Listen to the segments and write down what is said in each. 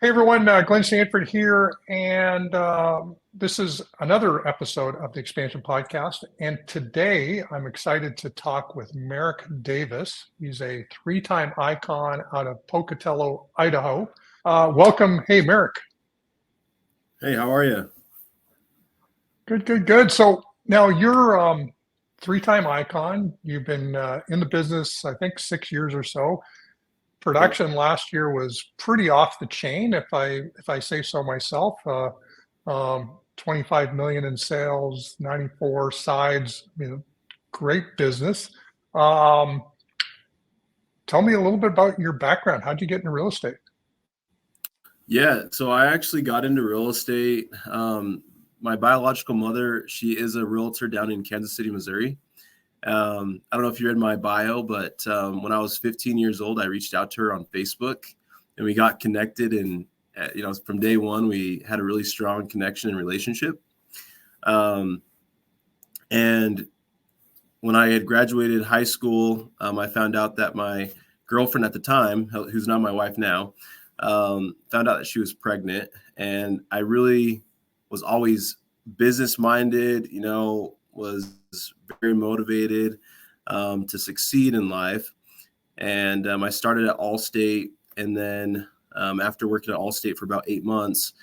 Hey everyone, Glenn Sanford here, and this is another episode of the Expansion Podcast. And today I'm excited to talk with Marek Davis. He's a three-time icon out of Pocatello, Idaho. Welcome. Hey, Marek. Hey, how are you? Good. So now you're three-time icon. You've been in the business, I think, 6 years or so. Yep. Production last year was pretty off the chain, if I say so myself. 25 million in sales, 94 sides, great business. Um, Tell me a little bit about your background. How'd you get into real estate? Yeah, so I actually got into real estate. My biological mother, she is a realtor down in Kansas City, Missouri. I don't know if you read my bio, but when I was 15 years old, I reached out to her on Facebook and we got connected. And, from day one, we had a really strong connection and relationship. Um, and when I had graduated high school, I found out that my girlfriend at the time, who's now my wife now, found out that she was pregnant. And I really was always business minded, was very motivated to succeed in life. And I started at Allstate. And then after working at Allstate for about 8 months,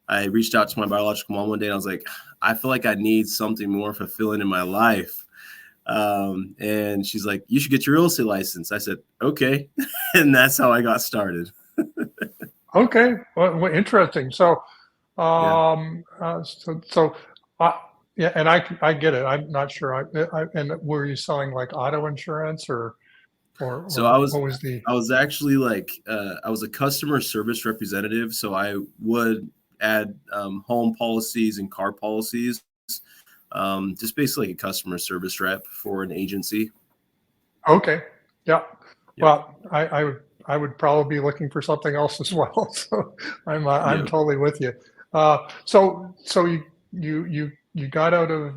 I reached out to my biological mom one day and I was like, I feel like I need something more fulfilling in my life. And she's like, you should get your real estate license. I said, okay. And that's how I got started. Okay, well, interesting. So, Yeah. um, uh, so, so, uh, yeah, and I get it. I'm not sure. And were you selling like auto insurance So or what was the? I was actually I was a customer service representative. So I would add home policies and car policies, just basically a customer service rep for an agency. Okay. Yeah. Yep. Well, I would probably be looking for something else as well. So I'm Yep. totally with you. So you got out of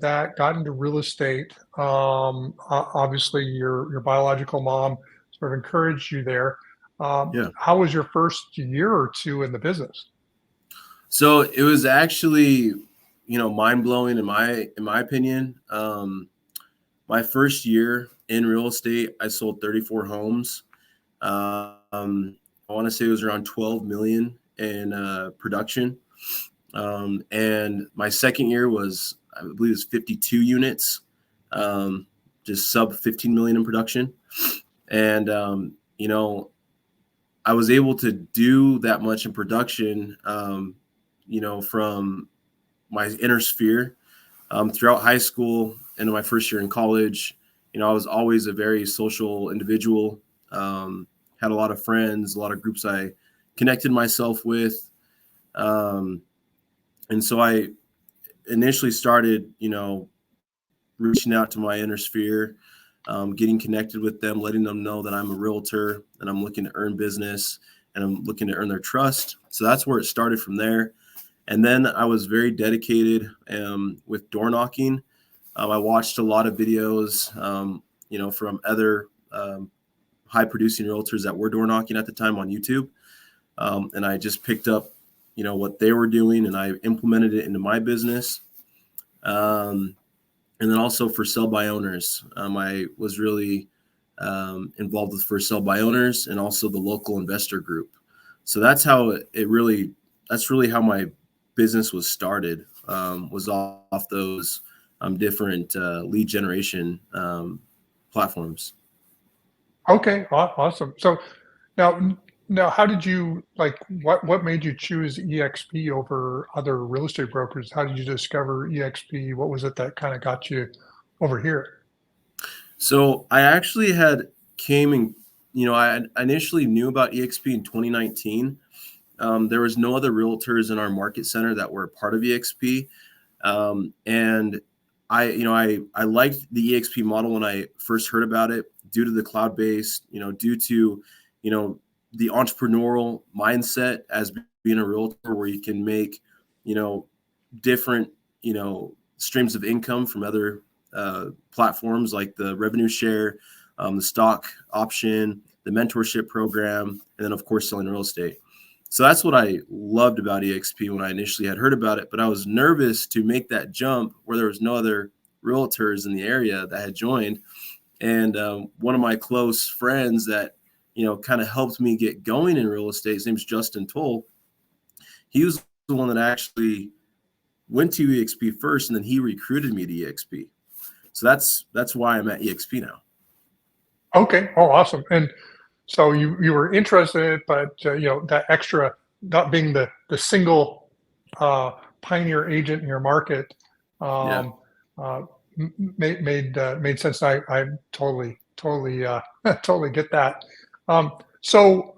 that, got into real estate. Obviously, your biological mom sort of encouraged you there. Yeah. How was your first year or two in the business? So it was actually, mind blowing in my opinion. My first year in real estate, I sold 34 homes. I want to say it was around 12 million in production. And my second year was, I believe, it was 52 units, just sub 15 million in production. And I was able to do that much in production, from my inner sphere throughout high school and in my first year in college. I was always a very social individual, had a lot of friends, a lot of groups I connected myself with. And so I initially started, reaching out to my inner sphere, getting connected with them, letting them know that I'm a realtor and I'm looking to earn business and I'm looking to earn their trust. So that's where it started from there. And then I was very dedicated with door knocking. I watched a lot of videos, from other high producing realtors that were door knocking at the time on YouTube. And I just picked up, what they were doing and I implemented it into my business. And then also for sell by owners, I was really involved with for sell by owners and also the local investor group. So that's really how my business was started, was off those different lead generation platforms. Okay, awesome. So now, now, how did you like? What made you choose EXP over other real estate brokers? How did you discover EXP? What was it that kind of got you over here? So I actually had came and, I initially knew about EXP in 2019. There was no other realtors in our market center that were a part of EXP. And I liked the EXP model when I first heard about it due to the cloud-based, due to, the entrepreneurial mindset as being a realtor where you can make, you know, different, streams of income from other platforms like the revenue share, the stock option, the mentorship program, and then of course selling real estate. So that's what I loved about EXP when I initially had heard about it. But I was nervous to make that jump where there was no other realtors in the area that had joined. And one of my close friends that, kind of helped me get going in real estate, his name's Justin Toll. He was the one that actually went to EXP first, and then he recruited me to EXP. So that's why I'm at EXP now. Okay. Oh, awesome. And so you were interested in it, but that extra, not being the single pioneer agent in your market, Yeah. uh, made sense. I totally totally get that. So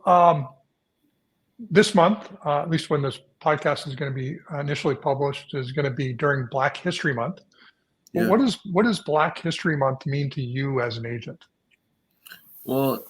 this month, at least when this podcast is going to be initially published, is going to be during Black History Month. Well, Yeah. what does Black History Month mean to you as an agent? Well,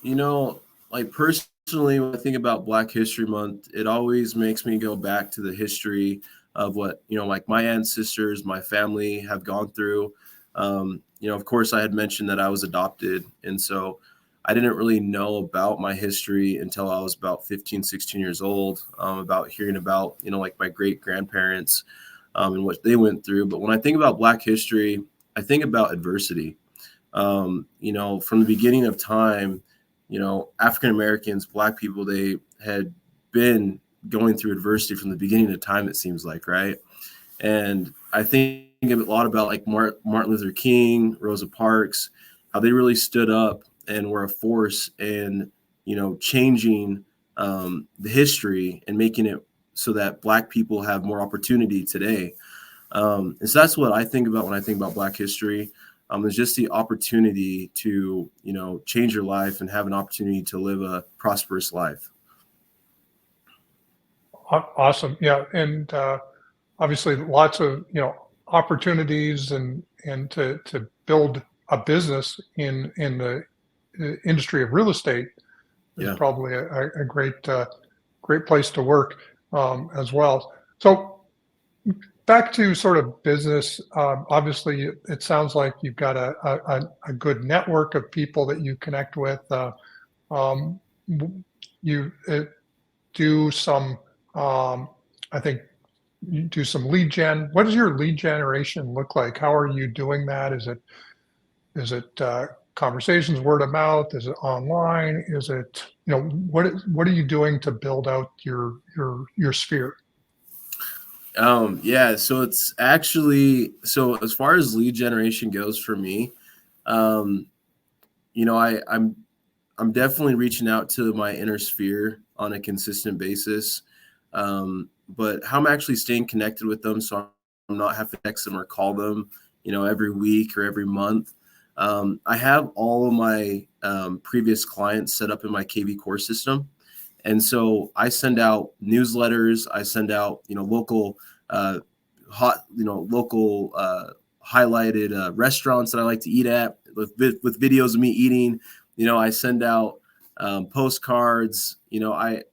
like personally, when I think about Black History Month, it always makes me go back to the history of what, like my ancestors, my family have gone through. Of course, I had mentioned that I was adopted. And so I didn't really know about my history until I was about 15, 16 years old, about hearing about, like my great grandparents and what they went through. But when I think about Black history, I think about adversity. From the beginning of time, African Americans, Black people, they had been going through adversity from the beginning of time, it seems like, right? And I think a lot about like Martin Luther King, Rosa Parks, how they really stood up and were a force in, changing the history and making it so that Black people have more opportunity today. And so that's what I think about when I think about Black history. Is just the opportunity to, change your life and have an opportunity to live a prosperous life. Awesome. Yeah. And obviously lots of, opportunities and to build a business in the industry of real estate is Yeah. probably a great place to work as well. So back to sort of business, obviously it sounds like you've got a good network of people that you connect with. Um, you do some, I think, you do some lead gen. What does your lead generation look like? How are you doing that? Is it conversations, word of mouth? Is it online? Is it, what are you doing to build out your sphere? Yeah, so it's actually, so as far as lead generation goes for me, um, I'm definitely reaching out to my inner sphere on a consistent basis. But how I'm actually staying connected with them, so I'm not having to text them or call them, every week or every month. I have all of my previous clients set up in my KV core system. And so I send out newsletters. I send out, local, local highlighted restaurants that I like to eat at with videos of me eating. I send out postcards.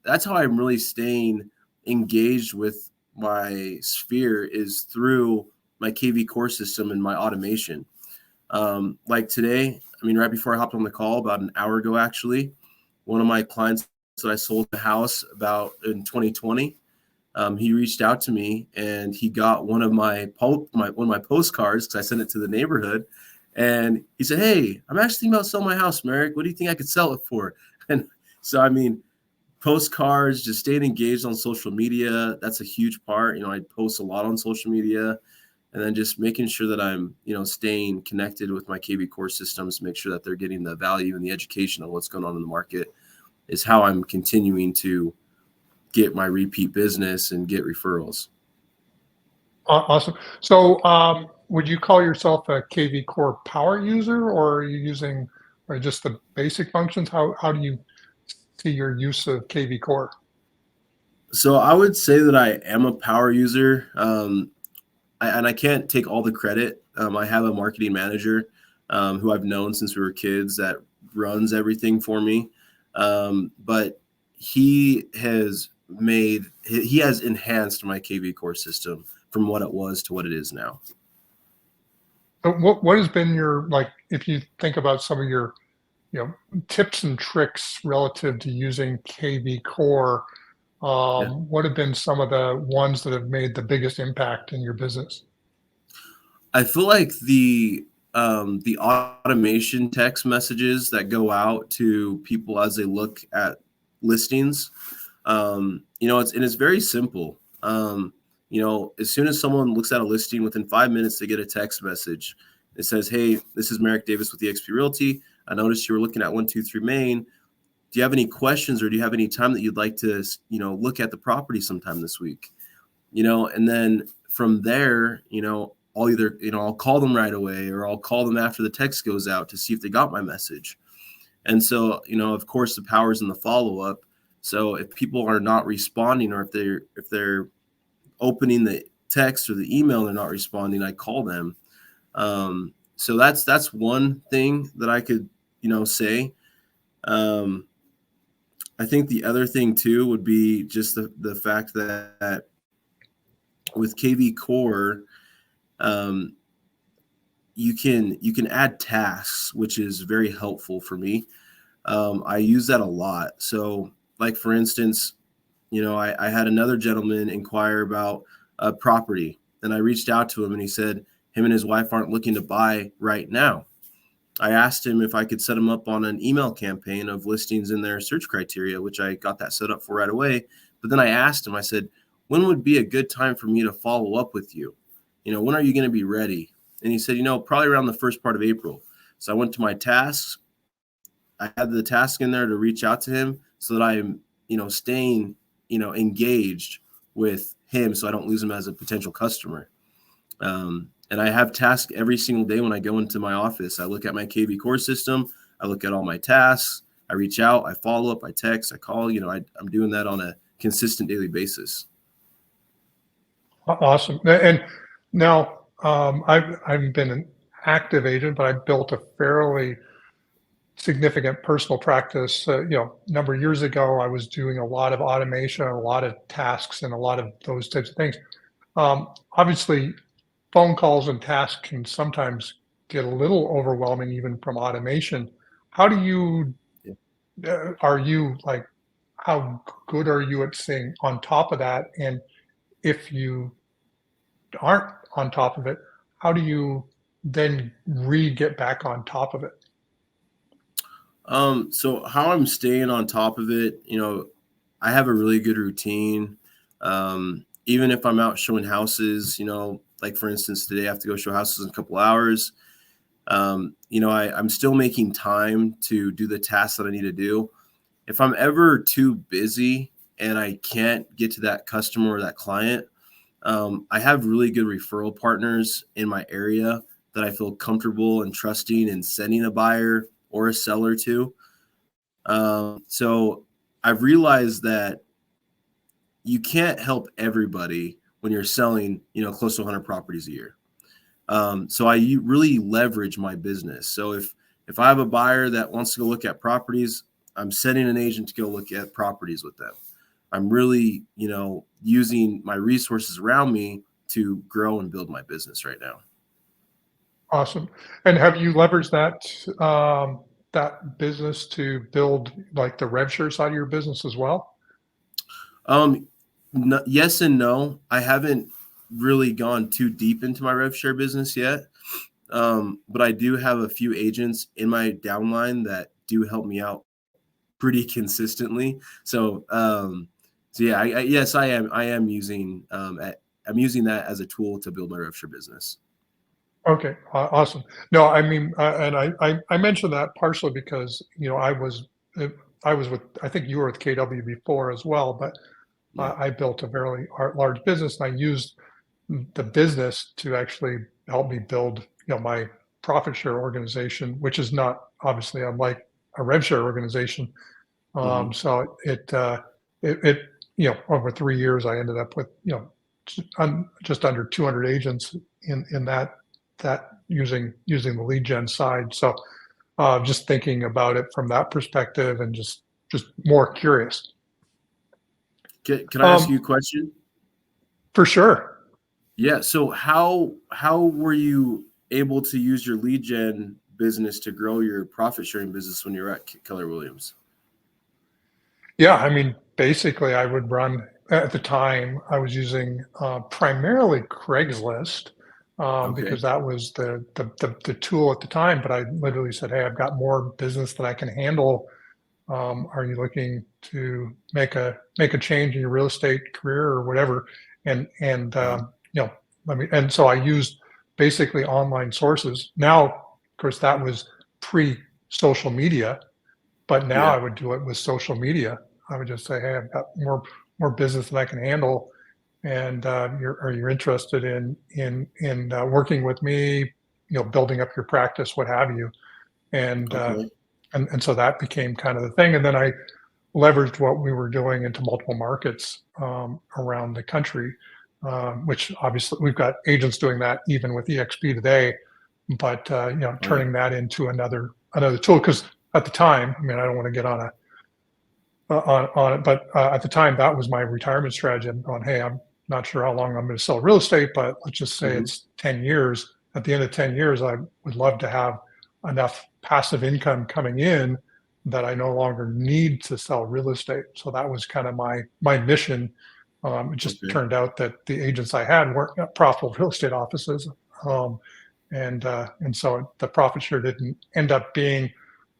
That's how I'm really staying engaged with my sphere is through my KV core system and my automation. Like today, right before I hopped on the call about an hour ago, actually, one of my clients that I sold the house about in 2020, he reached out to me and he got one of my postcards because I sent it to the neighborhood, and he said, "Hey, I'm actually thinking about selling my house, Marek. What do you think I could sell it for?" And so, postcards, just staying engaged on social media, that's a huge part. I post a lot on social media, and then just making sure that I'm, staying connected with my KV core systems, make sure that they're getting the value and the education of what's going on in the market is how I'm continuing to get my repeat business and get referrals. Awesome. So, would you call yourself a KV Core power user, or are you using or just the basic functions? How do you see your use of KV Core? So I would say that I am a power user, and I can't take all the credit. I have a marketing manager who I've known since we were kids that runs everything for me. But he has enhanced my KV core system from what it was to what it is now. So what has been your, like, if you think about some of your, tips and tricks relative to using KV Core, Yeah. What have been some of the ones that have made the biggest impact in your business? I feel like the automation text messages that go out to people as they look at listings, it's very simple. As soon as someone looks at a listing, within 5 minutes they get a text message. It says, "Hey, this is Marek Davis with eXp Realty. I noticed you were looking at 123 Main. Do you have any questions, or do you have any time that you'd like to, look at the property sometime this week?" And then from there, I'll call them right away, or I'll call them after the text goes out to see if they got my message. And so, of course, the power's in the follow up. So if people are not responding, or if they're opening the text or the email, they're not responding, I call them. So that's one thing that I could, say. Um, I think the other thing too would be just the fact that with KV Core, um, you can add tasks, which is very helpful for me. I use that a lot. So, like for instance, I had another gentleman inquire about a property, and I reached out to him, and he said him and his wife aren't looking to buy right now. I asked him if I could set him up on an email campaign of listings in their search criteria, which I got that set up for right away. But then I asked him, I said, when would be a good time for me to follow up with you? When are you going to be ready? And he said, probably around the first part of April. So I went to my tasks. I had the task in there to reach out to him so that I'm, staying, engaged with him so I don't lose him as a potential customer. And I have tasks every single day when I go into my office. I look at my KV Core system. I look at all my tasks. I reach out. I follow up. I text. I call. I'm doing that on a consistent daily basis. Awesome. And now I've been an active agent, but I built a fairly significant personal practice. A number of years ago, I was doing a lot of automation, a lot of tasks, and a lot of those types of things. Obviously, phone calls and tasks can sometimes get a little overwhelming, even from automation. How do you, Yeah. are you like, how good are you at staying on top of that? And if you aren't on top of it, how do you then get back on top of it? So how I'm staying on top of it, I have a really good routine. Even if I'm out showing houses, like for instance, today I have to go show houses in a couple hours. I'm still making time to do the tasks that I need to do. If I'm ever too busy and I can't get to that customer or that client, I have really good referral partners in my area that I feel comfortable and trusting in sending a buyer or a seller to. So I've realized that you can't help everybody when you're selling, close to 100 properties a year. So I really leverage my business. So if I have a buyer that wants to go look at properties, I'm sending an agent to go look at properties with them. I'm really, using my resources around me to grow and build my business right now. Awesome. And have you leveraged that business to build like the rev share side of your business as well? Um, yes and no. I haven't really gone too deep into my rev share business yet. But I do have a few agents in my downline that do help me out pretty consistently. So yeah, yes, I am. I am using I'm using that as a tool to build my rev share business. Okay, awesome. No, I mean, and I mentioned that partially because I was with, I think you were with KW before as well, but Yeah. I built a very large business, and I used the business to actually help me build, my profit share organization, which is not obviously unlike a rev share organization. Mm-hmm. So it over 3 years, I ended up with just under 200 agents in that using the lead gen side. So just thinking about it from that perspective, and just more curious. Can I ask Um, you a question? for sure. Yeah. So how were you able to use your lead gen business to grow your profit sharing business when you're at Keller Williams? Yeah, I mean, basically I would run at the time. I was using primarily Craigslist Okay. because that was the tool at the time. But I literally said, "Hey, I've got more business that I can handle. Are you looking to make a change in your real estate career or whatever?" And Uh-huh. let me. And so I used basically online sources. Now, of course, that was pre-social media, but now Yeah. I would do it with social media. I would just say, "Hey, I've got more business than I can handle, and are you interested in working with me? Building up your practice, what have you." And Okay. so that became kind of the thing. And then I leveraged what we were doing into multiple markets around the country, which obviously we've got agents doing that even with EXP today. But Oh yeah. turning that into another tool because at the time, I mean, I don't want to get on it, but at the time, that was my retirement strategy. I'm going, hey, I'm not sure how long I'm going to sell real estate, but let's just say Hmm. it's 10 years. At the end of 10 years, I would love to have enough passive income coming in that I no longer need to sell real estate. So that was kind of my mission. It just Okay. turned out that the agents I had weren't profitable real estate offices, um, and so the profit share didn't end up being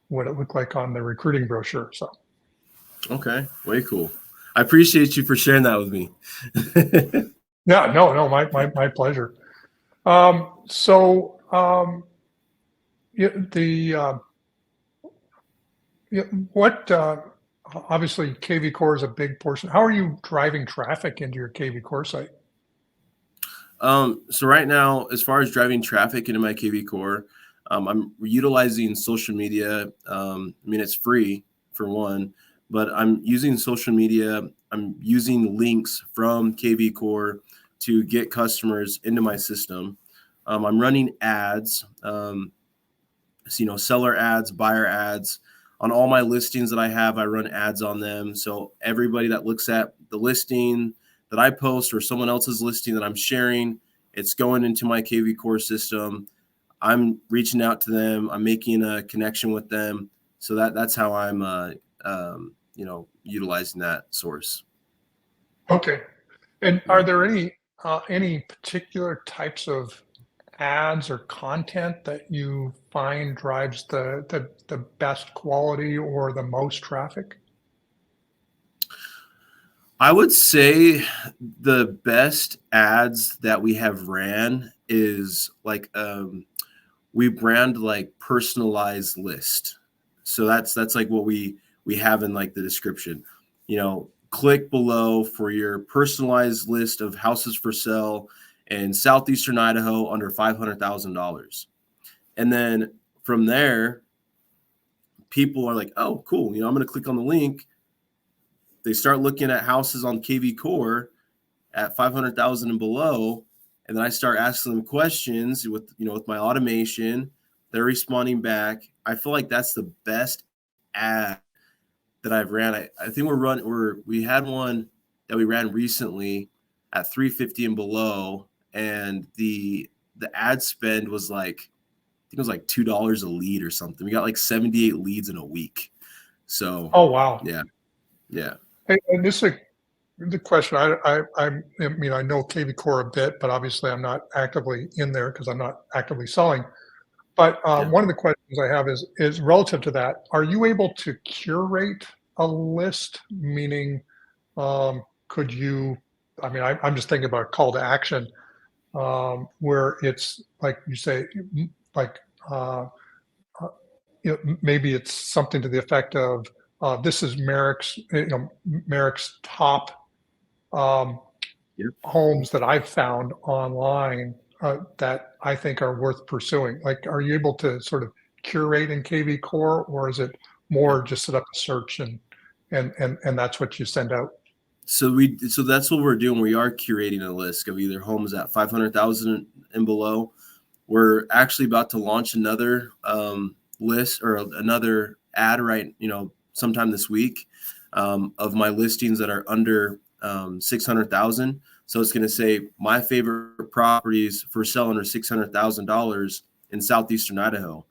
what it looked like on the recruiting brochure. So. Okay. Way cool. I appreciate you for sharing that with me. Yeah, no, my pleasure. So, the what obviously KV Core is a big portion. How are you driving traffic into your KV Core site? So right now, as far as driving traffic into my KV Core, I'm utilizing social media. I mean, it's free for one, but I'm using social media. I'm using links from KV Core to get customers into my system. I'm running ads, so, seller ads, buyer ads on all my listings that I have. I run ads on them. So everybody that looks at the listing that I post or someone else's listing that I'm sharing, it's going into my KV Core system. I'm reaching out to them. I'm making a connection with them. So that's how I'm, utilizing that source. Okay. And are Yeah. there any particular types of ads or content that you find drives the best quality or the most traffic? I would say the best ads that we have ran is like we brand like personalized list. So that's like what we have in like the description. Click below for your personalized list of houses for sale in southeastern Idaho under $500,000. And then from there, people are like, "Oh, cool. I'm going to click on the link." They start looking at houses on KV Core at 500,000 and below, and then I start asking them questions with my automation. They're responding back. I feel like that's the best ad that I've ran. I think we had one that we ran recently at 350 and below, and the ad spend was like, I think it was like $2 a lead or something. We got like 78 leads in a week. So Oh, wow. yeah, yeah, Hey, and this is the question. I mean, I know KV Core a bit, but obviously I'm not actively in there because I'm not actively selling. But yeah. one of the questions I have is relative to that. Are you able to curate a list? Meaning, could you? I mean, I'm just thinking about a call to action where it's like you say, like uh, uh, maybe it's something to the effect of this is Merrick's top um, Yep. homes that I've found online that I think are worth pursuing. Like, are you able to sort of curate in KV Core, or is it more just set up a search and that's what you send out? So that's what we're doing. We are curating a list of either homes at 500,000 and below. We're actually about to launch another list or another ad sometime this week of my listings that are under 600,000. So it's going to say my favorite properties for sale under $600,000 in southeastern Idaho,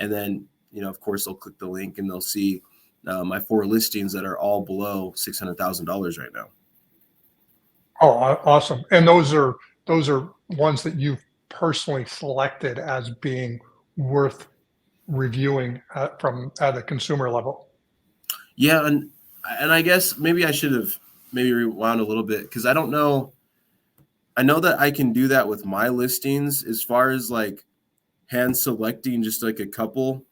and then of course they'll click the link and they'll see my 4 listings that are all below $600,000 right now. Oh, awesome. And those are ones that you've personally selected as being worth reviewing from at a consumer level. Yeah, and I guess maybe I should have maybe rewound a little bit, because I don't know. I know that I can do that with my listings as far as like hand selecting just like a couple.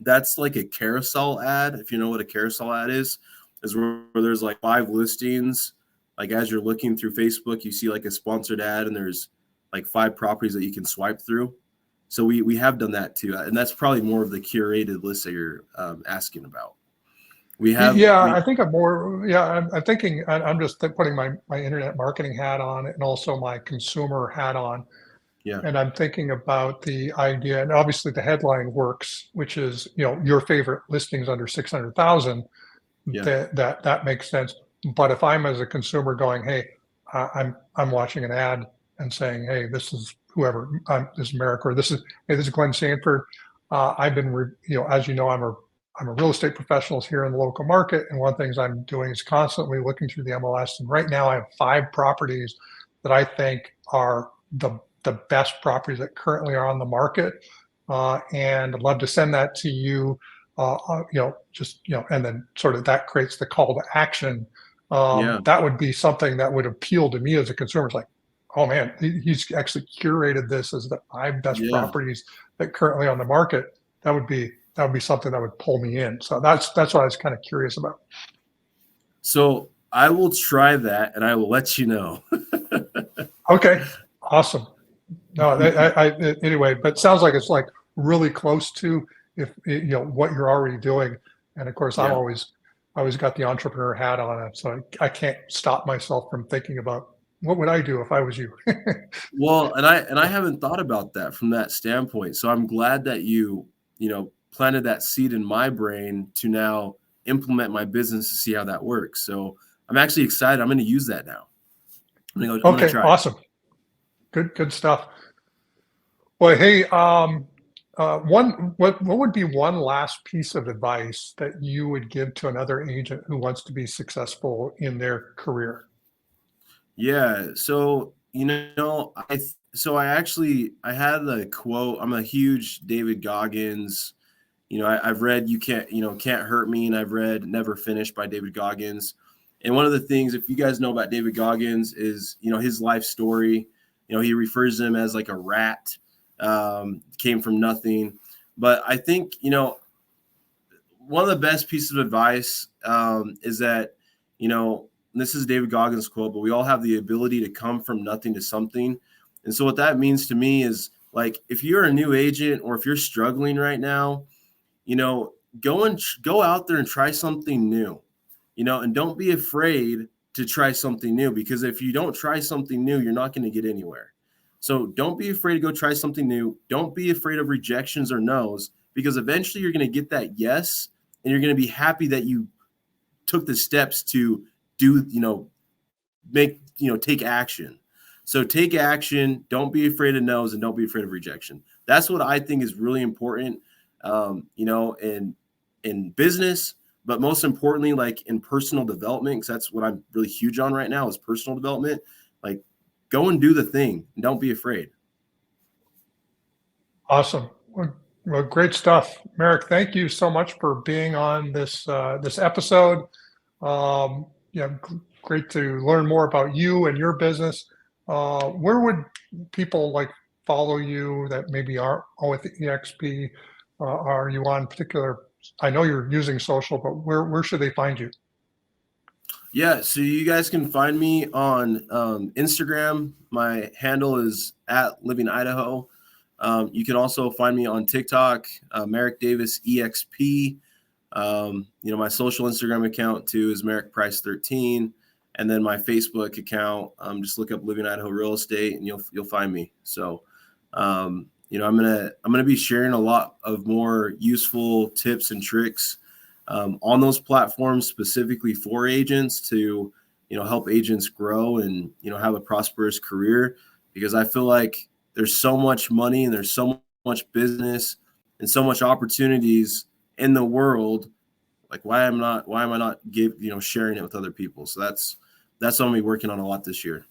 That's like a carousel ad. If you know what a carousel ad is where there's like 5 listings. Like as you're looking through Facebook, you see like a sponsored ad and there's like 5 properties that you can swipe through. So we have done that too. And that's probably more of the curated list that you're asking about. Yeah, I think I'm more. Yeah, I'm thinking. I'm just putting my internet marketing hat on and also my consumer hat on, Yeah. and I'm thinking about the idea. And obviously, the headline works, which is your favorite listings under 600,000. Yeah. That makes sense. But if I'm as a consumer going, hey, I'm watching an ad and saying, hey, this is whoever, this is America, or this is Glenn Sanford. I've been, as you know, I'm a real estate professional here in the local market, and one of the things I'm doing is constantly looking through the MLS. And right now, I have 5 properties that I think are the best properties that currently are on the market, and I'd love to send that to you. And then sort of that creates the call to action. Yeah. That would be something that would appeal to me as a consumer. It's like, oh man, he's actually curated this as the 5 best Yeah. properties that currently on the market. That would be something that would pull me in. So that's what I was kind of curious about. So I will try that and I will let you know. Okay, awesome. No, anyway, but it sounds like it's like really close to if what you're already doing. And of course, Yeah. I always got the entrepreneur hat on, so I can't stop myself from thinking about what would I do if I was you. Well, and I haven't thought about that from that standpoint. So I'm glad that you planted that seed in my brain to now implement my business to see how that works. So I'm actually excited. I'm going to use that now. I'm going to Okay, try it. awesome. Good stuff. Well, hey, what would be one last piece of advice that you would give to another agent who wants to be successful in their career? Yeah. So, I had a quote. I'm a huge David Goggins. I've read Can't Hurt Me, and I've read Never Finish by David Goggins. And one of the things, if you guys know about David Goggins, is his life story. He refers to him as like a rat, came from nothing. But I think one of the best pieces of advice is that this is David Goggins' quote, but we all have the ability to come from nothing to something. And so what that means to me is, like, if you're a new agent or if you're struggling right now, go out there and try something new, and don't be afraid to try something new, because if you don't try something new, you're not going to get anywhere. So don't be afraid to go try something new. Don't be afraid of rejections or no's, because eventually you're going to get that yes, and you're going to be happy that you took the steps to do, take action. So take action. Don't be afraid of no's, and don't be afraid of rejection. That's what I think is really important, in business, but most importantly, like in personal development, because that's what I'm really huge on right now is personal development. Like, go and do the thing and don't be afraid. Awesome. Well, great stuff, Marek. Thank you so much for being on this episode. Great to learn more about you and your business. Where would people like follow you that maybe aren't with the EXP? Are you on particular? I know you're using social, but where should they find you? Yeah, so you guys can find me on Instagram. My handle is at Living Idaho. You can also find me on TikTok, Marek Davis EXP. My social Instagram account too is Marek Price 13, and then my Facebook account. Just look up Living Idaho Real Estate, and you'll find me. So, I'm gonna be sharing a lot of more useful tips and tricks on those platforms, specifically for agents to help agents grow and have a prosperous career, because I feel like there's so much money and there's so much business and so much opportunities in the world Like why am I not sharing it with other people? So that's what I'm gonna be working on a lot this year.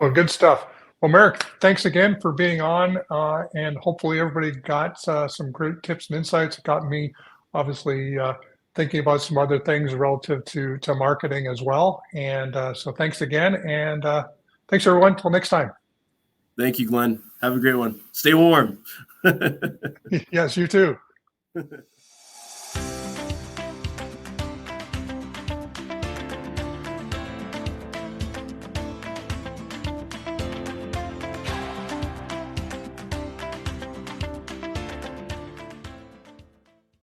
Well, good stuff. Well, Marek, thanks again for being on, and hopefully everybody got some great tips and insights. It got me obviously thinking about some other things relative to marketing as well. And so thanks again, and thanks everyone. Till next time. Thank you, Glenn. Have a great one. Stay warm. Yes, you too.